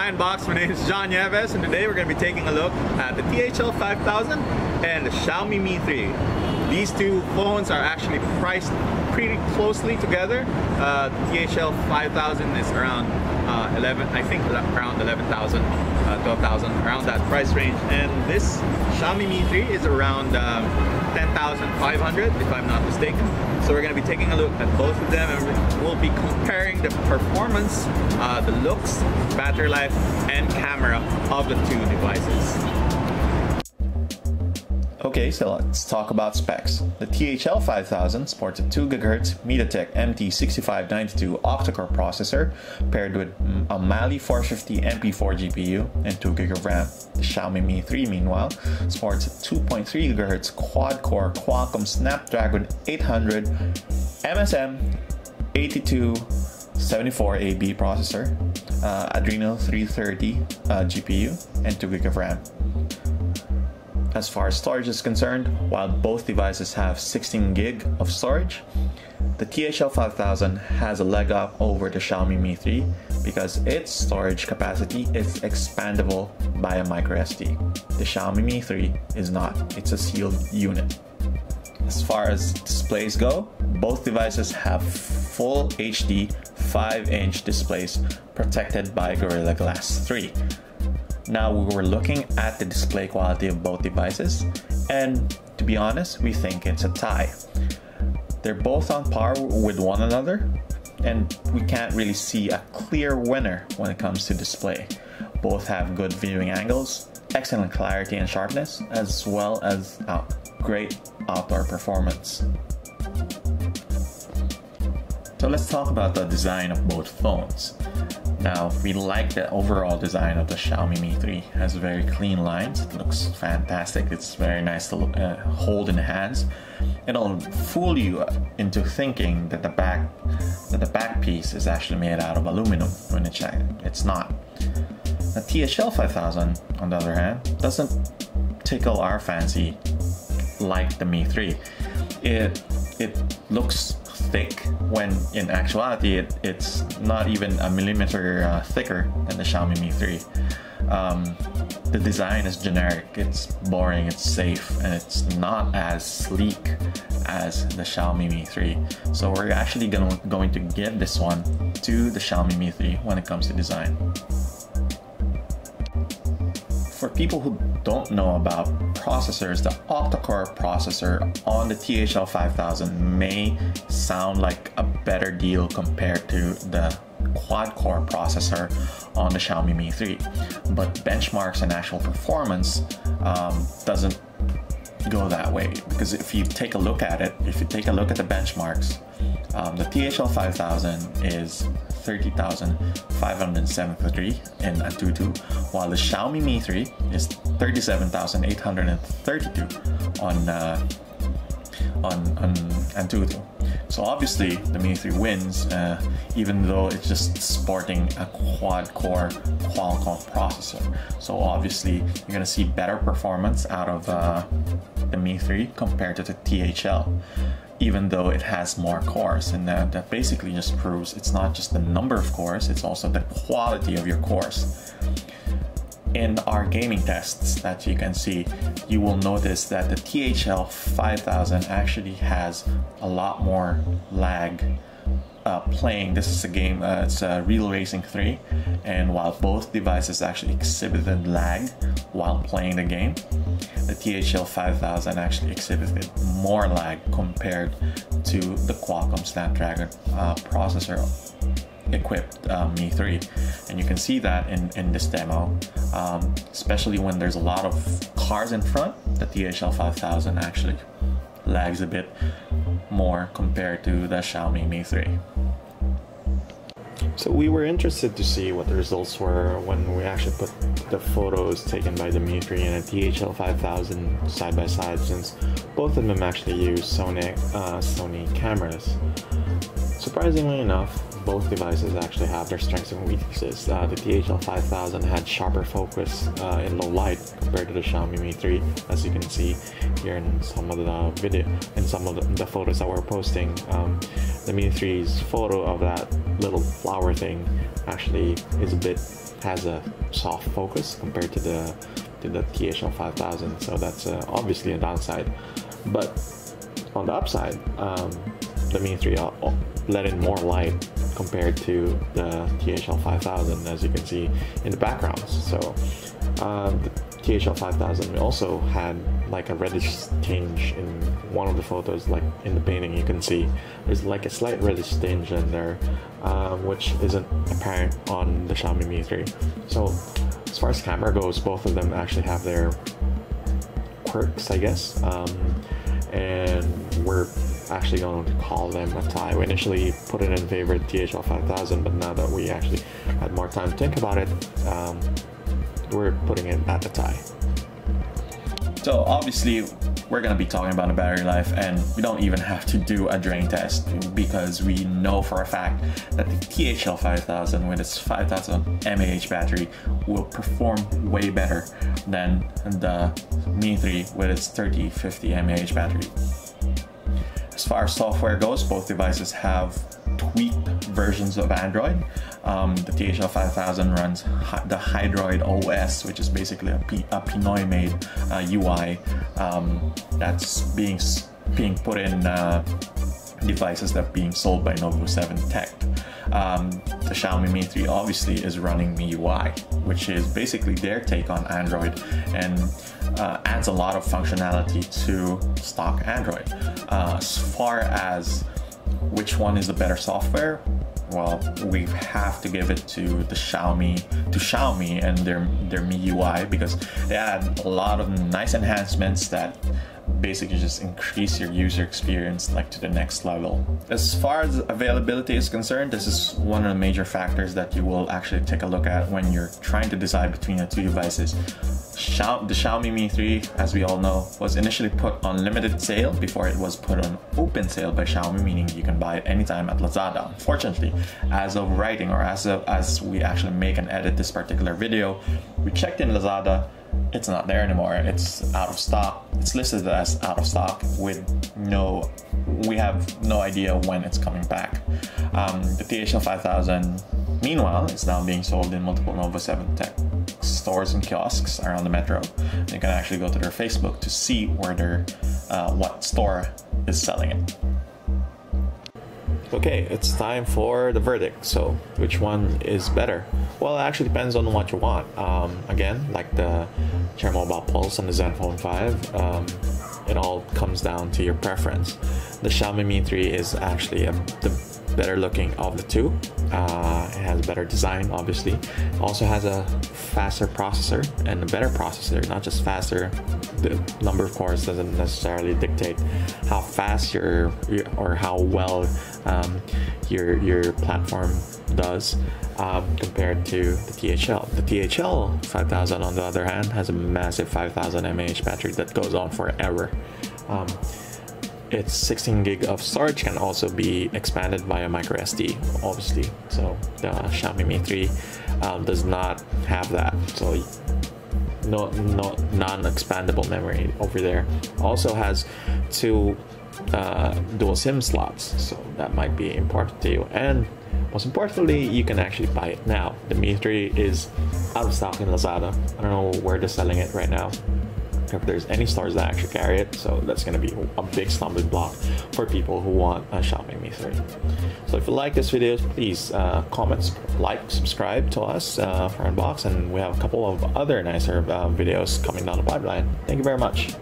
Hi Unbox, my name is John Nieves, and today we're going to be taking a look at the THL 5000 and the Xiaomi Mi 3. These two phones are actually priced pretty closely together. The THL 5000 is around around 11,000, 12,000, around that price range, and this Xiaomi Mi 3 is around 10,500 if I'm not mistaken. So we're going to be taking a look at both of them, and we'll be comparing the performance, the looks, battery life, and camera of the two devices. Okay, so let's talk about specs. The THL 5000 sports a 2 GHz MediaTek MT6592 octa-core processor paired with a Mali 450 MP4 GPU and 2 GB of RAM. The Xiaomi Mi 3, meanwhile, sports a 2.3 GHz quad-core Qualcomm Snapdragon 800 MSM 8274AB processor, Adreno 330 GPU, and 2 GB of RAM. As far as storage is concerned, while both devices have 16 GB of storage, the THL 5000 has a leg up over the Xiaomi Mi 3 because its storage capacity is expandable by a microSD. The Xiaomi Mi 3 is not, it's a sealed unit. As far as displays go, both devices have full HD 5-inch displays protected by Gorilla Glass 3. Now we were looking at the display quality of both devices, and to be honest, we think it's a tie. They're both on par with one another, and we can't really see a clear winner when it comes to display. Both have good viewing angles, excellent clarity and sharpness, as well as great outdoor performance. So let's talk about the design of both phones. Now, we like the overall design of the Xiaomi Mi 3. It has very clean lines. It looks fantastic. It's very nice to hold in the hands. It'll fool you into thinking that the back piece is actually made out of aluminum when it's not. The THL 5000, on the other hand, doesn't tickle our fancy like the Mi 3. It looks thick when in actuality it's not even a millimeter thicker than the Xiaomi Mi 3. The design is generic, it's boring, it's safe, and it's not as sleek as the Xiaomi Mi 3. So we're actually going to give this one to the Xiaomi Mi 3 when it comes to design. For people who don't know about processors, the octa-core processor on the THL 5000 may sound like a better deal compared to the quad-core processor on the Xiaomi Mi 3. But benchmarks and actual performance doesn't go that way, because if you take a look at it, if you take a look at the benchmarks, the THL 5000 is 30,573 in Antutu, while the Xiaomi Mi 3 is 37,832 on Antutu. So obviously the Mi 3 wins, even though it's just sporting a quad-core Qualcomm processor. So obviously you're gonna see better performance out of the Mi 3 compared to the THL, even though it has more cores, and that basically just proves it's not just the number of cores, it's also the quality of your cores. In our gaming tests that you can see, you will notice that the THL 5000 actually has a lot more lag playing. This is a game, it's Real Racing 3, and while both devices actually exhibited lag while playing the game, the THL 5000 actually exhibited more lag compared to the Qualcomm Snapdragon processor equipped Mi 3, and you can see that in this demo, especially when there's a lot of cars in front. The THL 5000 actually lags a bit more compared to the Xiaomi Mi 3. So we were interested to see what the results were when we actually put the photos taken by the Mi 3 and the THL 5000 side by side, since both of them actually use Sony cameras. surprisingly enough, both devices actually have their strengths and weaknesses. The THL 5000 had sharper focus in low light compared to the Xiaomi Mi 3, as you can see here in some of the photos that we're posting. The Mi 3's photo of that little flower thing actually has a soft focus compared to the THL 5000, so that's obviously a downside. But on the upside, the Mi 3 let in more light compared to the THL 5000, as you can see in the backgrounds. So the THL 5000 also had like a reddish tinge in one of the photos, like in the painting you can see there's like a slight reddish tinge in there, which isn't apparent on the Xiaomi Mi 3. So as far as camera goes, both of them actually have their quirks, I guess, and we're actually going to call them a tie. We initially put it in favor of THL 5000, but now that we actually had more time to think about it, we're putting it at a tie. So obviously we're going to be talking about the battery life, and we don't even have to do a drain test because we know for a fact that the THL 5000 with its 5000 mAh battery will perform way better than the Mi 3 with its 3050 mAh battery. As far as software goes, both devices have tweaked versions of Android. The THL 5000 runs the Hydroid OS, which is basically a Pinoy made UI that's being put in devices that are being sold by Novo 7 Tech. The Xiaomi Mi 3 obviously is running MIUI, which is basically their take on Android, and adds a lot of functionality to stock Android. As far as which one is the better software, well, we have to give it to Xiaomi and their MIUI, because they add a lot of nice enhancements that basically just increase your user experience like to the next level. As far as availability is concerned, this is one of the major factors that you will actually take a look at when you're trying to decide between the two devices. The Xiaomi Mi 3, as we all know, was initially put on limited sale before it was put on open sale by Xiaomi, meaning you can buy it anytime at Lazada. Unfortunately, as of writing, or as we actually make and edit this particular video, we checked in Lazada. It's not there anymore. It's out of stock. It's listed as out of stock we have no idea when it's coming back. The THL 5000, meanwhile, is now being sold in multiple Novo 7 Tech stores and kiosks around the metro. You can actually go to their Facebook to see where what store is selling it. Okay, it's time for the verdict. So, which one is better? Well, it actually depends on what you want. Again, like the Cherry Mobile Pulse and the Zenfone 5, it all comes down to your preference. The Xiaomi Mi 3 is actually the better looking of the two. It has a better design, obviously. It also has a faster processor and a better processor, not just faster. The number of cores doesn't necessarily dictate how fast or how well your platform does compared to the THL. The THL 5000, on the other hand, has a massive 5000 mAh battery that goes on forever. Its 16 gig of storage can also be expanded via micro SD, obviously. So the Xiaomi Mi 3 does not have that. So no non-expandable memory over there. Also has two dual SIM slots, so that might be important to you. And most importantly, you can actually buy it now. The Mi 3 is out of stock in Lazada. I don't know where they're selling it right now, if there's any stores that actually carry it, so that's going to be a big stumbling block for people who want a Xiaomi Mi 3. So if you like this video, please comment, like, subscribe to us for Unbox, and we have a couple of other nicer videos coming down the pipeline. Thank you very much.